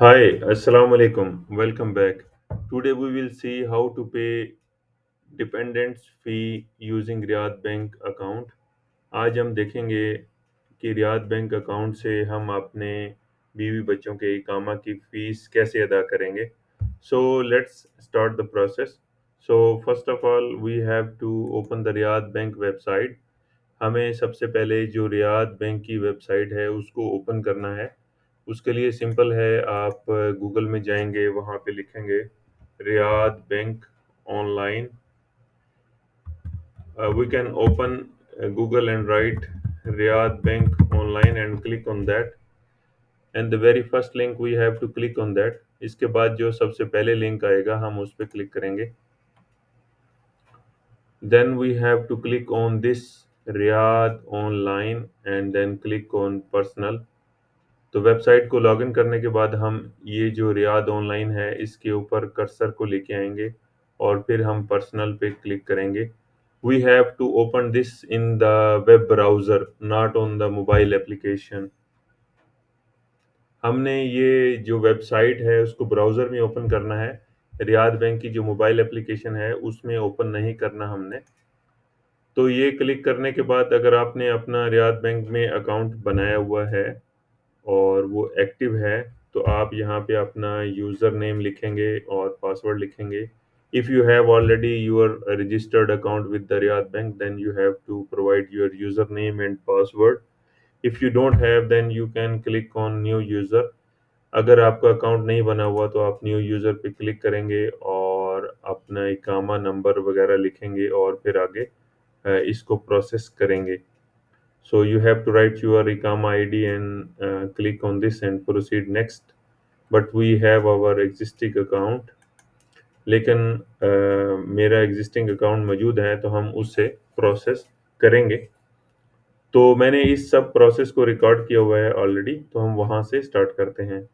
Hi, Assalamu alaikum. Welcome back. Today we will see how to pay dependents fee using Riyadh bank account. आज हम देखेंगे कि Riyadh bank account से हम अपने बीवी बच्चों के इकामा की फीस कैसे अदा करेंगे। So let's start the process. So first of all we have to open the Riyad bank website. हमें सबसे पहले जो रियाद बैंक की वेबसाइट है उसको ओपन करना है। उसके लिए सिंपल है, आप गूगल में जाएंगे, वहाँ पे लिखेंगे Riyadh bank online. We can open Google and write Riyadh Bank online and click on that. And the very first link we have to click on that. इसके बाद जो सबसे पहले लिंक आएगा हम उस पर क्लिक करेंगे. Then we have to click on this Riyadh online and then click on personal. तो वेबसाइट को लॉगिन करने के बाद हम ये जो रियाद ऑनलाइन है इसके ऊपर कर्सर को लेके आएंगे और फिर हम पर्सनल पे क्लिक करेंगे. We have to open this in the web browser, not on the mobile application. हमने ये जो वेबसाइट है उसको ब्राउज़र में ओपन करना है. रियाद बैंक की जो मोबाइल एप्लीकेशन है उसमें ओपन नहीं करना हमने. तो ये क्लिक करने के बाद अगर आपने अपना रियाद बैंक में अकाउंट बनाया हुआ है और वो एक्टिव है तो आप यहाँ पे अपना यूज़र नेम लिखेंगे और पासवर्ड लिखेंगे. If you have already your registered account with the Riyad bank then you have to provide your user name and password. If you don't have then you can click on new user. अगर आपका account नहीं बना हुआ तो आप new user पे click करेंगे और अपना इकामा नंबर वगैरह लिखेंगे और फिर आगे इसको प्रोसेस करेंगे. So you have to write your Ikama ID and click on this and proceed next. But we have our existing account. लेकिन मेरा एग्जिस्टिंग अकाउंट मौजूद है तो हम उससे प्रोसेस करेंगे. तो मैंने इस सब प्रोसेस को रिकॉर्ड किया हुआ है ऑलरेडी, तो हम वहाँ से स्टार्ट करते हैं.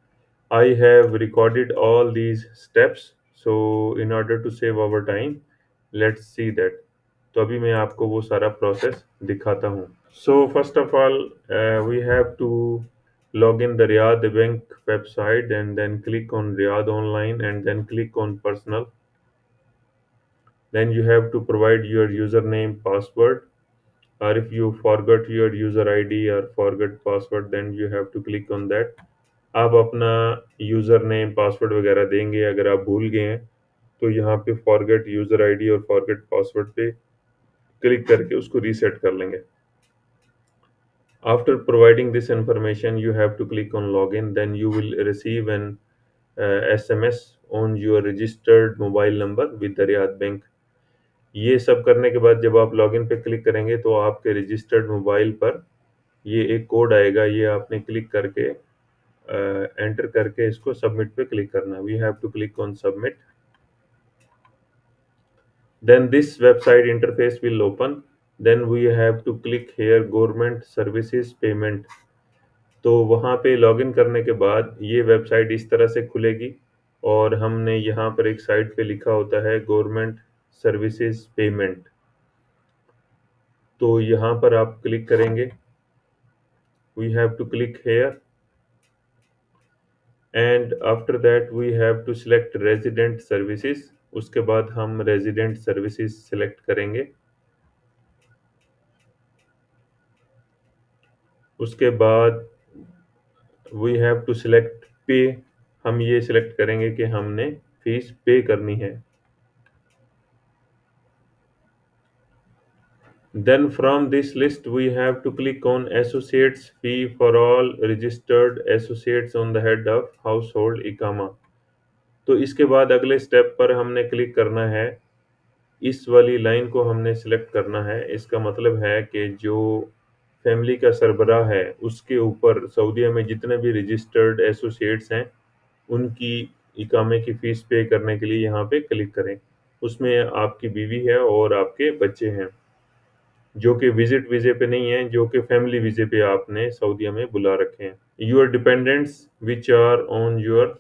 I have recorded all these steps, so in order to save our time let's see that. तो अभी मैं आपको वो सारा प्रोसेस दिखाता हूँ. So first of all, we have to log in the Riyadh Bank website and then click on Riyadh Online and then click on Personal. Then you have to provide your username, password, or if you forgot your user ID or forgot password, then you have to click on that. आप अपना user name password वगैरह देंगे. अगर आप भूल गए हैं तो यहाँ पे फॉरगेट यूज़र आईडी और फॉरगेट पासवर्ड पे क्लिक करके उसको रीसेट कर लेंगे. After providing this information, you have to click on login. Then you will receive an SMS on your registered mobile number with the Riyadh Bank. ये सब करने के बाद जब आप लॉगिन पे क्लिक करेंगे तो आपके रजिस्टर्ड मोबाइल पर ये एक कोड आएगा. ये आपने क्लिक करके एंटर करके इसको सबमिट पे क्लिक करना. We have to click on submit. Then this website interface will open. Then we have to click here government services payment. तो वहाँ पे लॉगिन करने के बाद ये वेबसाइट इस तरह से खुलेगी और हमने यहाँ पर एक साइड पे लिखा होता है गवर्नमेंट सर्विसेज पेमेंट. तो यहाँ पर आप क्लिक करेंगे. We have to click here and after that we have to select resident services. उसके बाद हम रेजिडेंट सर्विसेज सिलेक्ट करेंगे. उसके बाद वी हैव टू सिलेक्ट पे. हम ये सिलेक्ट करेंगे कि हमने फीस पे करनी है. Then from this list we have to click on associates fee for all registered associates on the head of household इकामा. तो इसके बाद अगले स्टेप पर हमने क्लिक करना है. इस वाली लाइन को हमने सिलेक्ट करना है. इसका मतलब है कि जो फैमिली का सरबराह है उसके ऊपर सऊदीया में जितने भी रजिस्टर्ड एसोसिएट्स हैं उनकी इकामे की फ़ीस पे करने के लिए यहाँ पे क्लिक करें. उसमें आपकी बीवी है और आपके बच्चे हैं जो कि विजिट वीज़े पे नहीं हैं, जो कि फैमिली वीज़े पे आपने सऊदीया में बुला रखे हैं. Your dependents which are on your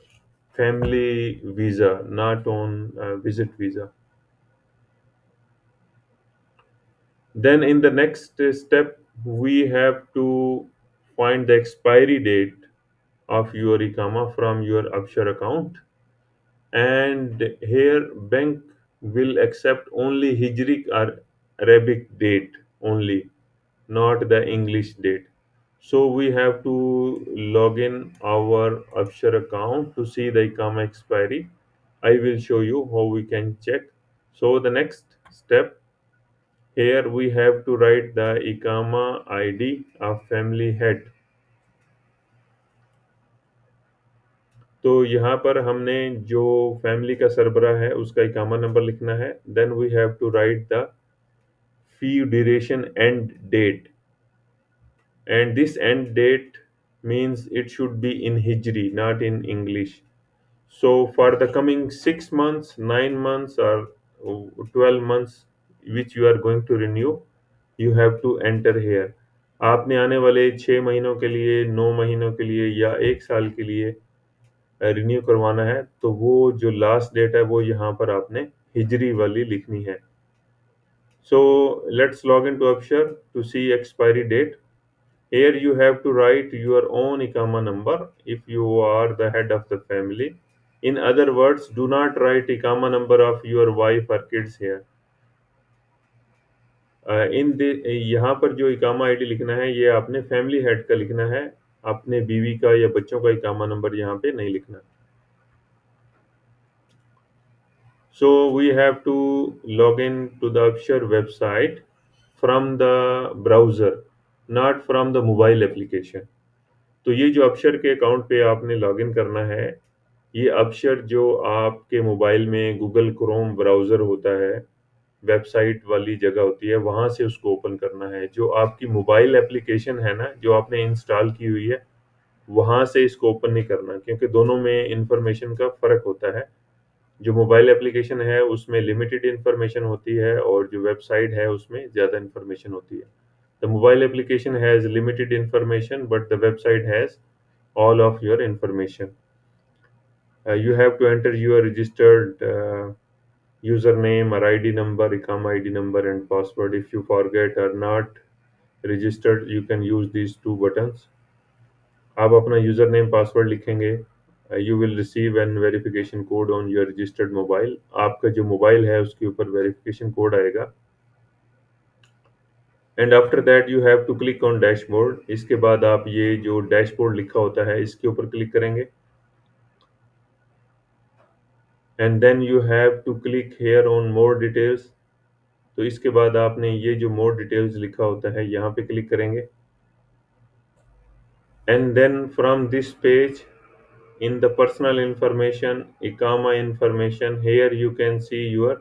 family visa, not on visit visa. Then in the next step we have to find the expiry date of your Ikama from your Upshur account. And here bank will accept only Hijric or Arabic date only, not the English date. So we have to log in our Upshur account to see the Ikama expiry. I will show you how we can check. So the next step, here we have to write the Ikama ID of family head. तो यहाँ पर हमने जो family का सरबरा है उसका इकामा number लिखना है. Then we have to write the fee duration end date, and this end date means it should be in Hijri, not in English. So for the coming 6 months, 9 months, or 12 months which you are going to renew, you have to enter here. आपने आने वाले 6 महीनों के लिए, 9 महीनों के लिए या 1 साल के लिए रिन्यू करवाना है, तो वो जो लास्ट डेट है वो यहाँ पर आपने हिजरी वाली लिखनी है. So let's log into Upshur to see expiry date. Here you have to write your own Ikama number if you are the head of the family. In other words, do not write Ikama number of your wife or kids here. इन यहाँ पर जो इकामा ID लिखना है ये आपने family head का लिखना है, अपने बीवी का या बच्चों का इकामा नंबर यहाँ पे नहीं लिखना. So we have to log in to the Upshur website from the browser, not from the mobile application. तो ये जो अपशर के अकाउंट पे आपने लॉगिन करना है, ये अपशर जो आपके मोबाइल में गूगल क्रोम ब्राउज़र होता है, वेबसाइट वाली जगह होती है, वहाँ से उसको ओपन करना है. जो आपकी मोबाइल एप्लीकेशन है ना, जो आपने इंस्टॉल की हुई है, वहाँ से इसको ओपन नहीं करना, क्योंकि दोनों में इंफॉर्मेशन का फ़र्क होता है. जो मोबाइल एप्लीकेशन है उसमें लिमिटेड इन्फॉर्मेशन होती है और जो वेबसाइट है उसमें ज़्यादा इन्फॉर्मेशन होती है. The mobile application has limited information but the website has all of your information. You have to enter your registered username or ID number, Ikama ID number, and password. If you forget or not registered, you can use these two buttons. आप अपना user name password लिखेंगे. You will receive an verification code on your registered mobile. आपका जो mobile है उसके ऊपर verification code आएगा. And after that you have to click on dashboard. इसके बाद आप ये जो डैशबोर्ड लिखा होता है इसके ऊपर क्लिक करेंगे. And then you have to click here on more details. तो इसके बाद आपने ये जो मोर डिटेल्स लिखा होता है यहाँ पे क्लिक करेंगे. And then from this page, in the personal information, Ikama information, here you can see your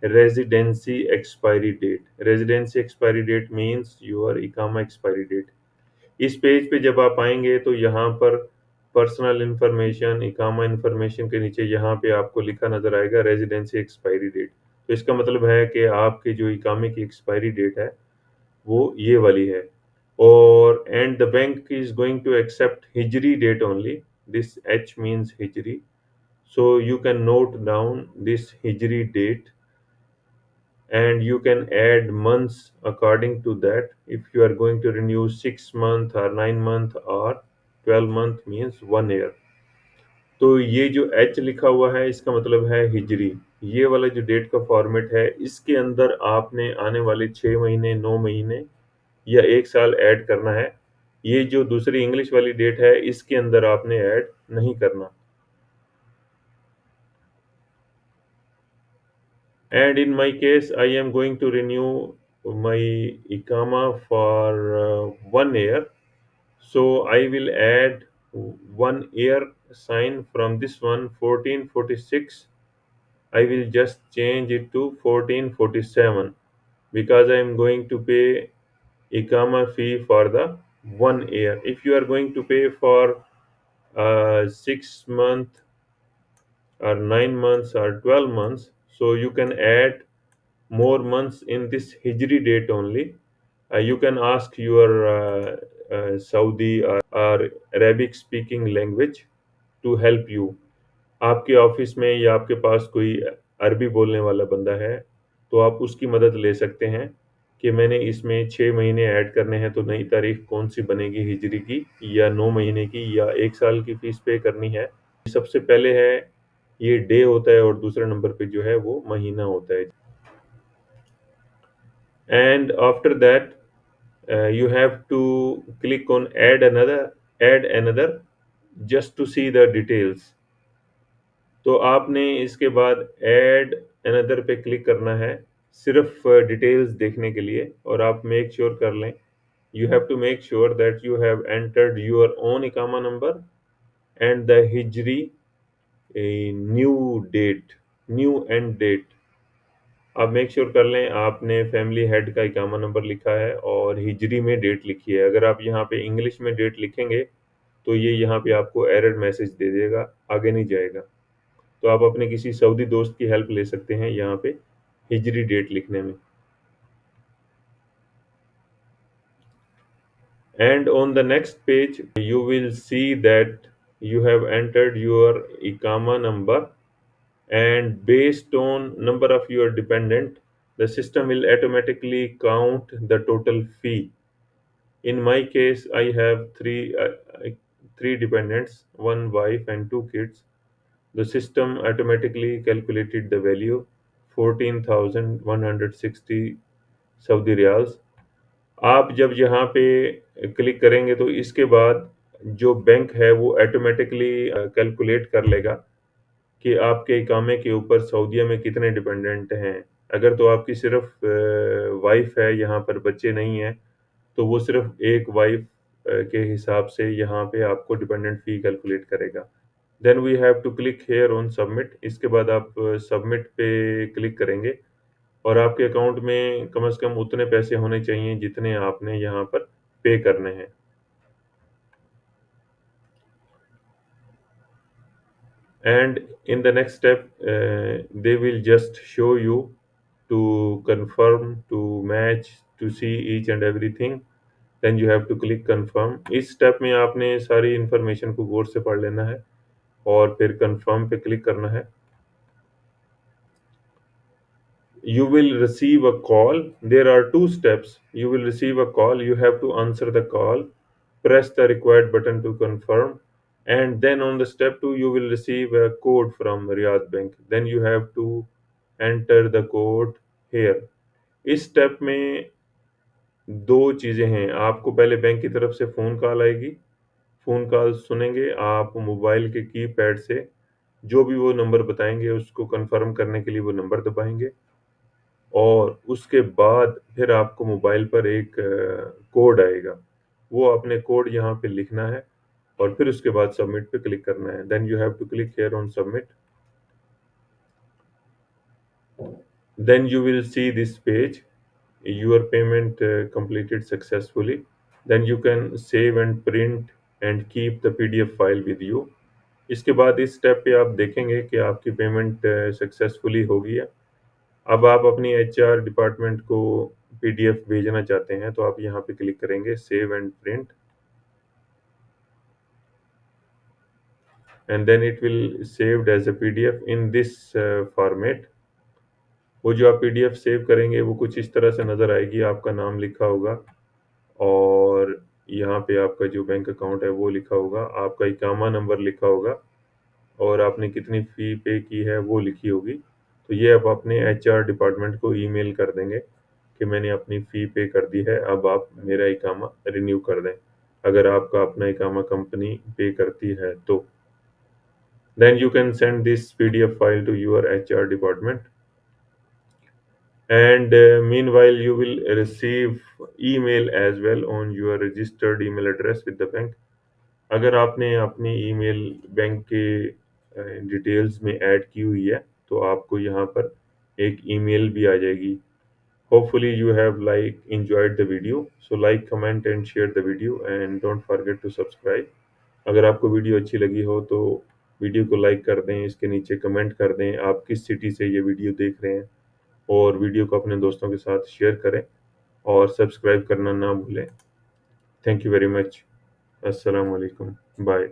residency expiry date. Residency expiry date means your Ikama expiry date. इस पेज पे जब आप आएंगे तो यहाँ पर पर्सनल इंफॉर्मेशन, इकामा इंफॉर्मेशन के नीचे यहाँ पे आपको लिखा नज़र आएगा रेजिडेंसी एक्सपायरी डेट. तो इसका मतलब है कि आपके जो इकामे की एक्सपायरी डेट है वो ये वाली है. और and the bank is going to accept हिजरी date only. This H means हिजरी. So you can note down this Hijri date and you can add months according to that. If you are going to renew 6 month or 9 month or 12 month means 1 year. तो ये जो H लिखा हुआ है इसका मतलब है हिजरी. ये वाला जो डेट का फॉर्मेट है इसके अंदर आपने आने वाले 6 महीने, 9 महीने या 1 साल ऐड करना है. ये जो दूसरी इंग्लिश वाली डेट है इसके अंदर आपने ऐड नहीं करना. And in my case, I am going to renew my Ikama for 1 year. So I will add 1 year sign from this one 1446. I will just change it to 1447 because I am going to pay Ikama fee for the 1 year. If you are going to pay for 6 month or 9 months or 12 months, so you can add more months in this Hijri date only. You can ask your Saudi or Arabic speaking language to help you. आपके office में या आपके पास कोई अरबी बोलने वाला बंदा है तो आप उसकी मदद ले सकते हैं कि मैंने इसमें 6 महीने ऐड करने हैं, तो नई तारीख कौन-सी बनेगी हिजरी की, या 9 महीने की, या 1 साल की फ़ीस पे करनी है। सबसे पहले है ये डे होता है और दूसरे नंबर पे जो है वो महीना होता है। And after that you have to click on add another just to see the details। तो आपने इसके बाद ऐड अनदर पे क्लिक करना है सिर्फ डिटेल्स देखने के लिए, और आप मेक श्योर कर लें, you have to make sure that you have entered your own इकामा नंबर एंड द हिजरी new date, new end date. आप मेक श्योर कर लें आपने फैमिली हेड का इकामा नंबर लिखा है और हिजरी में डेट लिखी है। अगर आप यहाँ पे इंग्लिश में डेट लिखेंगे तो ये यहाँ पे आपको एरर मैसेज दे देगा, आगे नहीं जाएगा। तो आप अपने किसी सऊदी दोस्त की हेल्प ले सकते हैं यहाँ पे हिजरी डेट लिखने में। And on the next page you will see that you have entered your ikama number, and based on number of your dependent, the system will automatically count the total fee. In my case, I have three dependents, one wife and two kids. The system automatically calculated the value 14,160 Saudi riyals. आप जब यहाँ पे click करेंगे तो इसके बाद जो bank है वो ऑटोमेटिकली कैलकुलेट कर लेगा कि आपके इकामे के ऊपर सऊदीया में कितने डिपेंडेंट हैं। अगर तो आपकी सिर्फ वाइफ है, यहाँ पर बच्चे नहीं हैं, तो वो सिर्फ एक वाइफ के हिसाब से यहाँ पे आपको डिपेंडेंट फी कैलकुलेट करेगा। Then we have to click here on submit. इसके बाद आप सबमिट पे क्लिक करेंगे और आपके अकाउंट में कम से कम उतने पैसे होने चाहिए जितने आपने यहाँ पर पे करने हैं। And in the next step, they will just show you to confirm, to match, to see each and everything। Then you have to click confirm. इस स्टेप में आपने सारी इन्फॉर्मेशन को गौर से पढ़ लेना है और फिर कंफर्म पे क्लिक करना है। You will receive a call. There are two steps. You will receive a call. You have to answer the call, press the required button to confirm, and then on the step 2 you will receive a code from Riyadh Bank। Then you have to enter the code here। इस step में दो चीज़ें हैं। आपको पहले bank की तरफ से फ़ोन कॉल आएगी, फ़ोन कॉल सुनेंगे, आप मोबाइल के कीपैड से जो भी वो नंबर बताएंगे उसको कंफर्म करने के लिए वो नंबर दबाएंगे, और उसके बाद फिर आपको मोबाइल पर एक कोड आएगा, वो आपने कोड यहाँ पे लिखना है और फिर उसके बाद सबमिट पे क्लिक करना है। Then you have to click here on submit. Then you will see this page, your payment completed successfully। Then you can save and print and keep the PDF file with you. इसके बाद इस step पे आप देखेंगे कि आपकी payment successfully हो गई है। अब आप अपनी एचआर डिपार्टमेंट को पीडीएफ भेजना चाहते हैं तो आप यहाँ पे क्लिक करेंगे save and print, and then it will saved as a PDF in this format. वो जो आप पीडीएफ सेव करेंगे वो कुछ इस तरह से नज़र आएगी, आपका नाम लिखा होगा और यहाँ पे आपका जो बैंक अकाउंट है वो लिखा होगा, आपका इकामा नंबर लिखा होगा और आपने कितनी फ़ी पे की है वो लिखी होगी। तो ये आप अपने एचआर डिपार्टमेंट को ईमेल कर देंगे कि मैंने अपनी फ़ी पे कर दी है, अब आप मेरा इकामा रिन्यू कर दें, अगर आपका अपना इकामा कंपनी पे करती है तो। Then you can send this PDF file to your HR department, and meanwhile you will receive email as well on your registered email address with the bank। अगर आपने अपनी ईमेल बैंक के डिटेल्स में add की हुई है तो आपको यहाँ पर एक ईमेल भी आ जाएगी। Hopefully you have like enjoyed the video, so like, comment and share the video and don't forget to subscribe। अगर आपको वीडियो अच्छी लगी हो तो वीडियो को लाइक कर दें, इसके नीचे कमेंट कर दें आप किस सिटी से ये वीडियो देख रहे हैं, और वीडियो को अपने दोस्तों के साथ शेयर करें और सब्सक्राइब करना ना भूलें। Thank you very much. अस्सलाम वालेकुम, बाय।